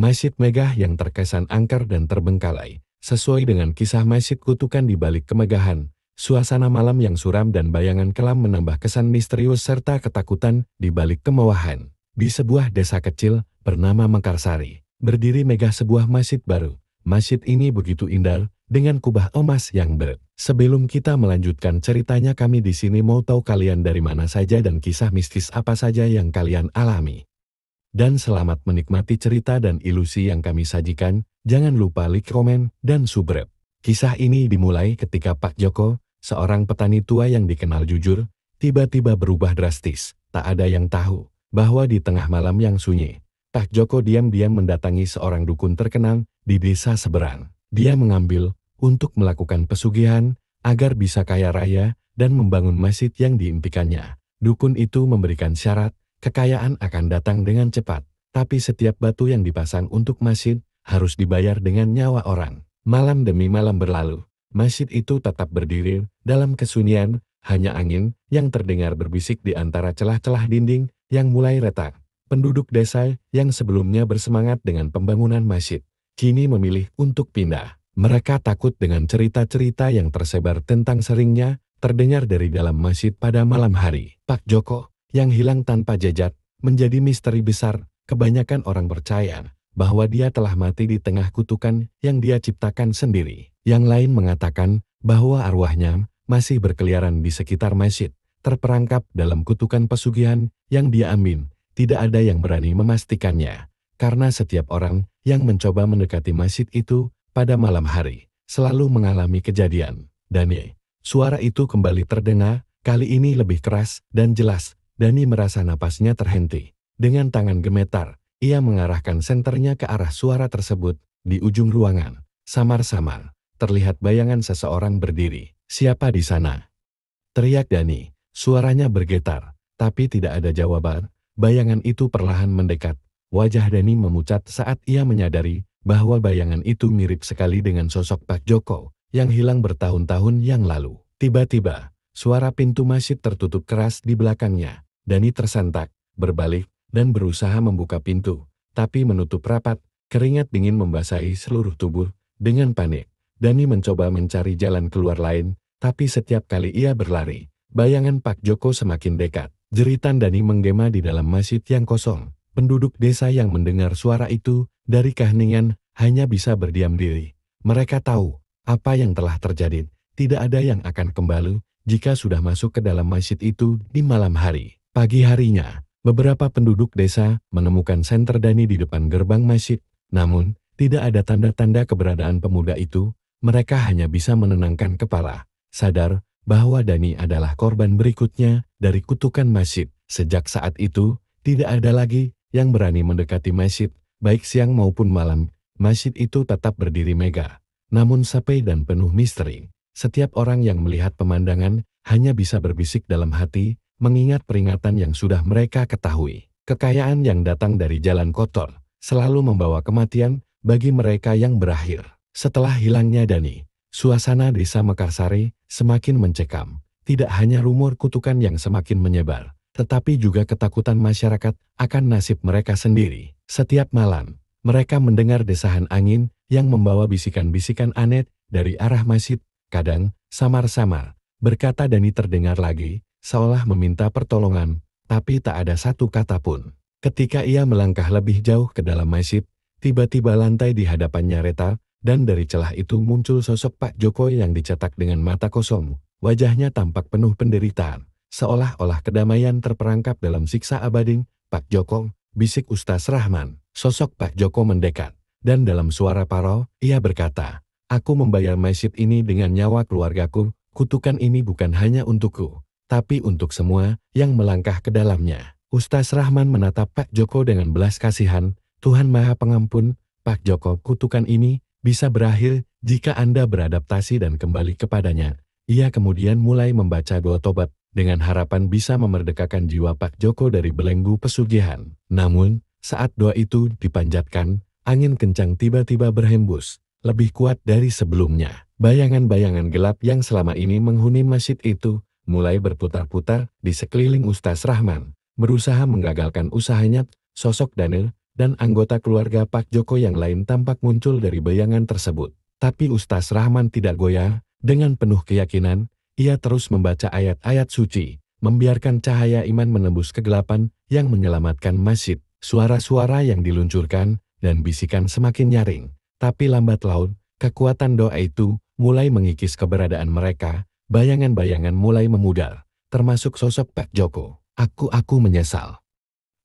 Masjid megah yang terkesan angker dan terbengkalai. Sesuai dengan kisah masjid kutukan di balik kemegahan, suasana malam yang suram dan bayangan kelam menambah kesan misterius serta ketakutan di balik kemewahan. Di sebuah desa kecil bernama Mekarsari, berdiri megah sebuah masjid baru. Masjid ini begitu indah, dengan kubah emas yang Sebelum kita melanjutkan ceritanya, kami di sini mau tahu kalian dari mana saja dan kisah mistis apa saja yang kalian alami. Dan selamat menikmati cerita dan ilusi yang kami sajikan. Jangan lupa like, komen, dan subscribe. Kisah ini dimulai ketika Pak Joko, seorang petani tua yang dikenal jujur, tiba-tiba berubah drastis. Tak ada yang tahu bahwa di tengah malam yang sunyi, Pak Joko diam-diam mendatangi seorang dukun terkenal di desa seberang. Dia mengambil untuk melakukan pesugihan agar bisa kaya raya dan membangun masjid yang diimpikannya. Dukun itu memberikan syarat, kekayaan akan datang dengan cepat, tapi setiap batu yang dipasang untuk masjid harus dibayar dengan nyawa orang. Malam demi malam berlalu, masjid itu tetap berdiri dalam kesunyian, hanya angin yang terdengar berbisik di antara celah-celah dinding yang mulai retak. Penduduk desa yang sebelumnya bersemangat dengan pembangunan masjid, kini memilih untuk pindah. Mereka takut dengan cerita-cerita yang tersebar tentang seringnya terdengar dari dalam masjid pada malam hari. Pak Joko yang hilang tanpa jejak menjadi misteri besar. Kebanyakan orang percaya bahwa dia telah mati di tengah kutukan yang dia ciptakan sendiri. Yang lain mengatakan bahwa arwahnya masih berkeliaran di sekitar masjid, terperangkap dalam kutukan pesugihan yang dia ambil. Tidak ada yang berani memastikannya, karena setiap orang yang mencoba mendekati masjid itu pada malam hari selalu mengalami kejadian. Dani, suara itu kembali terdengar, kali ini lebih keras dan jelas. Dani merasa napasnya terhenti. Dengan tangan gemetar, ia mengarahkan senternya ke arah suara tersebut. Di ujung ruangan, samar-samar, terlihat bayangan seseorang berdiri. "Siapa di sana?" teriak Dani. Suaranya bergetar, tapi tidak ada jawaban. Bayangan itu perlahan mendekat. Wajah Dani memucat saat ia menyadari bahwa bayangan itu mirip sekali dengan sosok Pak Joko yang hilang bertahun-tahun yang lalu. Tiba-tiba, suara pintu masjid tertutup keras di belakangnya. Dani tersentak, berbalik, dan berusaha membuka pintu, tapi menutup rapat. Keringat dingin membasahi seluruh tubuh. Dengan panik, Dani mencoba mencari jalan keluar lain, tapi setiap kali ia berlari, bayangan Pak Joko semakin dekat. Jeritan Dani menggema di dalam masjid yang kosong. Penduduk desa yang mendengar suara itu dari keheningan hanya bisa berdiam diri. Mereka tahu apa yang telah terjadi. Tidak ada yang akan kembali jika sudah masuk ke dalam masjid itu di malam hari. Pagi harinya, beberapa penduduk desa menemukan senter Dani di depan gerbang masjid. Namun, tidak ada tanda-tanda keberadaan pemuda itu. Mereka hanya bisa menenangkan kepala, sadar bahwa Dani adalah korban berikutnya dari kutukan masjid. Sejak saat itu, tidak ada lagi yang berani mendekati masjid, baik siang maupun malam. Masjid itu tetap berdiri megah, namun sepi dan penuh misteri. Setiap orang yang melihat pemandangan hanya bisa berbisik dalam hati, mengingat peringatan yang sudah mereka ketahui. Kekayaan yang datang dari jalan kotor selalu membawa kematian bagi mereka yang berakhir. Setelah hilangnya Dani, suasana desa Mekarsari semakin mencekam. Tidak hanya rumor kutukan yang semakin menyebar, tetapi juga ketakutan masyarakat akan nasib mereka sendiri. Setiap malam, mereka mendengar desahan angin yang membawa bisikan-bisikan aneh dari arah masjid. Kadang, samar-samar, berkata Dani terdengar lagi, seolah meminta pertolongan, tapi tak ada satu kata pun. Ketika ia melangkah lebih jauh ke dalam masjid, tiba-tiba lantai di hadapannya retak, dan dari celah itu muncul sosok Pak Joko yang dicetak dengan mata kosong. Wajahnya tampak penuh penderitaan, seolah-olah kedamaian terperangkap dalam siksa abadi. "Pak Joko," bisik Ustaz Rahman. Sosok Pak Joko mendekat, dan dalam suara parau, ia berkata, "Aku membayar masjid ini dengan nyawa keluargaku. Kutukan ini bukan hanya untukku, tapi untuk semua yang melangkah ke dalamnya." Ustaz Rahman menatap Pak Joko dengan belas kasihan. "Tuhan Maha Pengampun, Pak Joko, kutukan ini bisa berakhir jika Anda beradaptasi dan kembali kepadanya." Ia kemudian mulai membaca doa tobat dengan harapan bisa memerdekakan jiwa Pak Joko dari belenggu pesugihan. Namun, saat doa itu dipanjatkan, angin kencang tiba-tiba berhembus, lebih kuat dari sebelumnya. Bayangan-bayangan gelap yang selama ini menghuni masjid itu mulai berputar-putar di sekeliling Ustaz Rahman, berusaha menggagalkan usahanya. Sosok Daniel dan anggota keluarga Pak Joko yang lain tampak muncul dari bayangan tersebut. Tapi Ustaz Rahman tidak goyah, dengan penuh keyakinan, ia terus membaca ayat-ayat suci, membiarkan cahaya iman menembus kegelapan yang menyelamatkan masjid. Suara-suara yang diluncurkan dan bisikan semakin nyaring, tapi lambat laun, kekuatan doa itu mulai mengikis keberadaan mereka, bayangan-bayangan mulai memudar, termasuk sosok Pak Joko. Aku menyesal,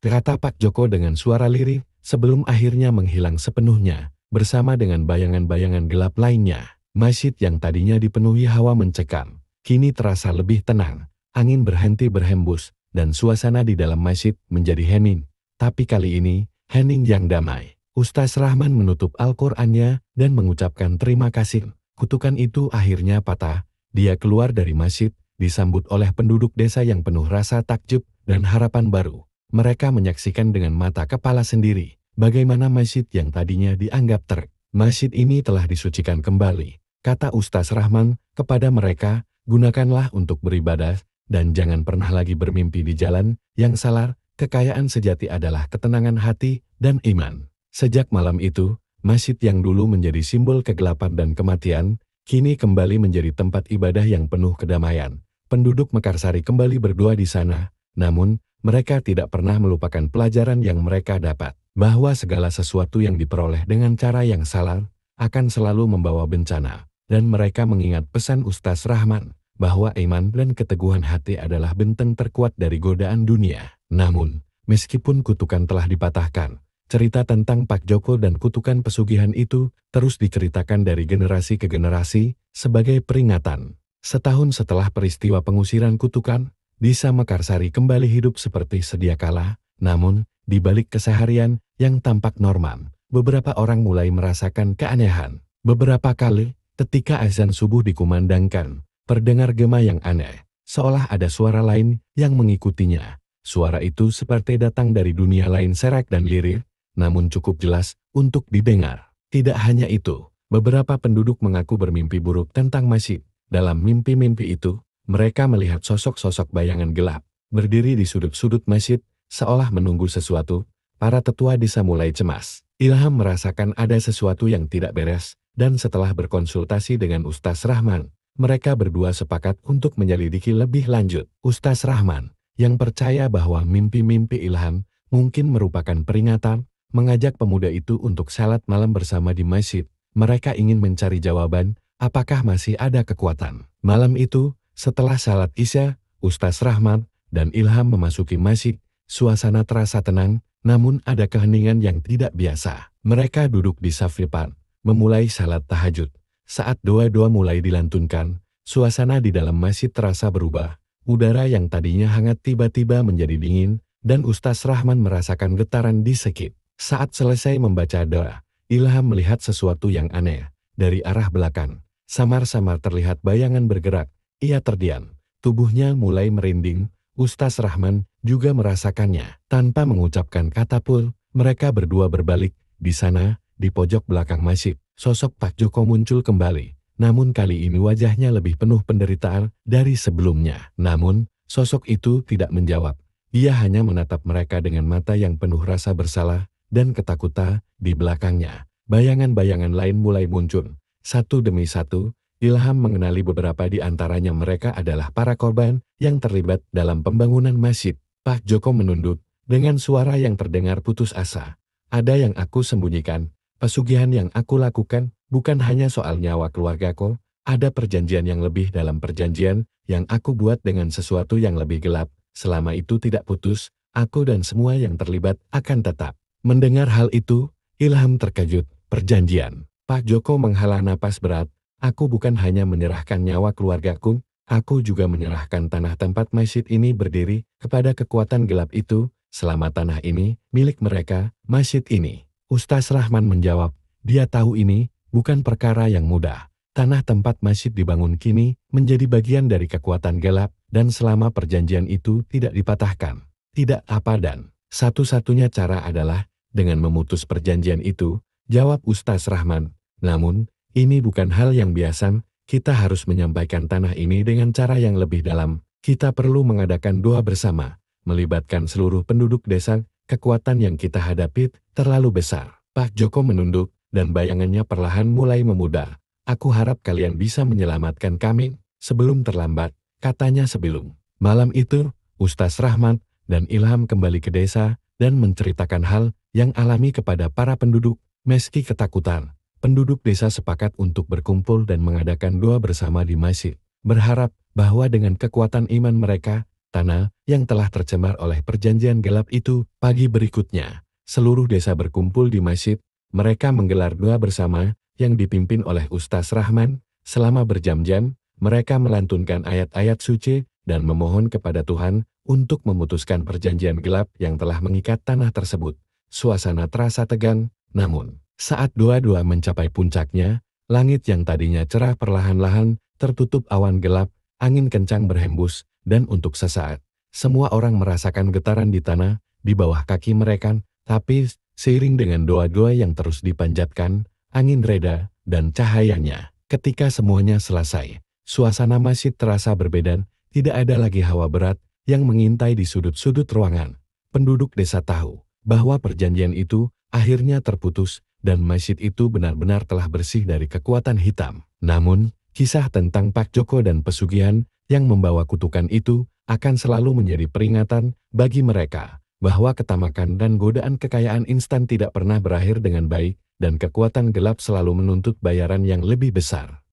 kata Pak Joko dengan suara lirih, sebelum akhirnya menghilang sepenuhnya, bersama dengan bayangan-bayangan gelap lainnya. Masjid yang tadinya dipenuhi hawa mencekam, kini terasa lebih tenang, angin berhenti berhembus, dan suasana di dalam masjid menjadi hening. Tapi kali ini, hening yang damai. Ustaz Rahman menutup Al-Qur'annya dan mengucapkan terima kasih. Kutukan itu akhirnya patah, dia keluar dari masjid, disambut oleh penduduk desa yang penuh rasa takjub dan harapan baru. Mereka menyaksikan dengan mata kepala sendiri, bagaimana masjid yang tadinya dianggap terk. Masjid ini telah disucikan kembali, kata Ustaz Rahman kepada mereka, gunakanlah untuk beribadah, dan jangan pernah lagi bermimpi di jalan yang salah. Kekayaan sejati adalah ketenangan hati dan iman. Sejak malam itu, masjid yang dulu menjadi simbol kegelapan dan kematian, kini kembali menjadi tempat ibadah yang penuh kedamaian. Penduduk Mekarsari kembali berdoa di sana, namun mereka tidak pernah melupakan pelajaran yang mereka dapat, bahwa segala sesuatu yang diperoleh dengan cara yang salah akan selalu membawa bencana. Dan mereka mengingat pesan Ustaz Rahman, bahwa iman dan keteguhan hati adalah benteng terkuat dari godaan dunia. Namun, meskipun kutukan telah dipatahkan, cerita tentang Pak Joko dan kutukan pesugihan itu terus diceritakan dari generasi ke generasi sebagai peringatan. Setahun setelah peristiwa pengusiran kutukan, Desa Mekarsari kembali hidup seperti sedia kala. Namun, di balik keseharian yang tampak normal, beberapa orang mulai merasakan keanehan. Beberapa kali, ketika azan subuh dikumandangkan, terdengar gema yang aneh, seolah ada suara lain yang mengikutinya. Suara itu seperti datang dari dunia lain, serak dan lirih, namun cukup jelas untuk didengar. Tidak hanya itu, beberapa penduduk mengaku bermimpi buruk tentang masjid. Dalam mimpi-mimpi itu, mereka melihat sosok-sosok bayangan gelap, berdiri di sudut-sudut masjid, seolah menunggu sesuatu. Para tetua desa mulai cemas. Ilham merasakan ada sesuatu yang tidak beres, dan setelah berkonsultasi dengan Ustaz Rahman, mereka berdua sepakat untuk menyelidiki lebih lanjut. Ustaz Rahman, yang percaya bahwa mimpi-mimpi Ilham mungkin merupakan peringatan, mengajak pemuda itu untuk salat malam bersama di masjid. Mereka ingin mencari jawaban, apakah masih ada kekuatan. Malam itu, setelah salat Isya, Ustaz Rahman dan Ilham memasuki masjid. Suasana terasa tenang, namun ada keheningan yang tidak biasa. Mereka duduk di saf depan, memulai salat tahajud. Saat doa-doa mulai dilantunkan, suasana di dalam masjid terasa berubah. Udara yang tadinya hangat tiba-tiba menjadi dingin, dan Ustaz Rahman merasakan getaran di sekip. Saat selesai membaca doa, Ilham melihat sesuatu yang aneh. Dari arah belakang, samar-samar terlihat bayangan bergerak. Ia terdiam, tubuhnya mulai merinding. Ustaz Rahman juga merasakannya. Tanpa mengucapkan kata pun, mereka berdua berbalik. Di sana, di pojok belakang masjid, sosok Pak Joko muncul kembali. Namun kali ini wajahnya lebih penuh penderitaan dari sebelumnya. Namun, sosok itu tidak menjawab. Dia hanya menatap mereka dengan mata yang penuh rasa bersalah dan ketakutan. Di belakangnya, bayangan-bayangan lain mulai muncul. Satu demi satu, Ilham mengenali beberapa di antaranya. Mereka adalah para korban yang terlibat dalam pembangunan masjid. Pak Joko menunduk dengan suara yang terdengar putus asa. Ada yang aku sembunyikan. Pesugihan yang aku lakukan bukan hanya soal nyawa keluargaku, ada perjanjian yang lebih dalam perjanjian yang aku buat dengan sesuatu yang lebih gelap. Selama itu tidak putus, aku dan semua yang terlibat akan tetap. Mendengar hal itu, Ilham terkejut. Perjanjian. Pak Joko menghela napas berat. Aku bukan hanya menyerahkan nyawa keluargaku, aku juga menyerahkan tanah tempat masjid ini berdiri kepada kekuatan gelap itu. Selama tanah ini milik mereka, masjid ini. Ustaz Rahman menjawab, dia tahu ini bukan perkara yang mudah. Tanah tempat masjid dibangun kini menjadi bagian dari kekuatan gelap, dan selama perjanjian itu tidak dipatahkan, tidak apa dan satu-satunya cara adalah dengan memutus perjanjian itu, jawab Ustaz Rahman. Namun, ini bukan hal yang biasa, kita harus menyampaikan tanah ini dengan cara yang lebih dalam. Kita perlu mengadakan doa bersama, melibatkan seluruh penduduk desa kekuatan yang kita hadapi terlalu besar. Pak Joko menunduk, dan bayangannya perlahan mulai memudar. Aku harap kalian bisa menyelamatkan kami sebelum terlambat, katanya sebelum. Malam itu, Ustaz Rahmat dan Ilham kembali ke desa dan menceritakan hal yang alami kepada para penduduk. Meski ketakutan, penduduk desa sepakat untuk berkumpul dan mengadakan doa bersama di masjid, berharap bahwa dengan kekuatan iman mereka, tanah yang telah tercemar oleh perjanjian gelap itu, pagi berikutnya, seluruh desa berkumpul di masjid. Mereka menggelar doa bersama yang dipimpin oleh Ustaz Rahman. Selama berjam-jam, mereka melantunkan ayat-ayat suci dan memohon kepada Tuhan untuk memutuskan perjanjian gelap yang telah mengikat tanah tersebut. Suasana terasa tegang, namun saat doa-doa mencapai puncaknya, langit yang tadinya cerah perlahan-lahan tertutup awan gelap, angin kencang berhembus, dan untuk sesaat, semua orang merasakan getaran di tanah di bawah kaki mereka. Tapi seiring dengan doa-doa yang terus dipanjatkan, angin reda dan cahayanya. Ketika semuanya selesai, suasana masjid terasa berbeda. Tidak ada lagi hawa berat yang mengintai di sudut-sudut ruangan. Penduduk desa tahu bahwa perjanjian itu akhirnya terputus dan masjid itu benar-benar telah bersih dari kekuatan hitam. Namun, kisah tentang Pak Joko dan pesugihan yang membawa kutukan itu akan selalu menjadi peringatan bagi mereka bahwa ketamakan dan godaan kekayaan instan tidak pernah berakhir dengan baik, dan kekuatan gelap selalu menuntut bayaran yang lebih besar.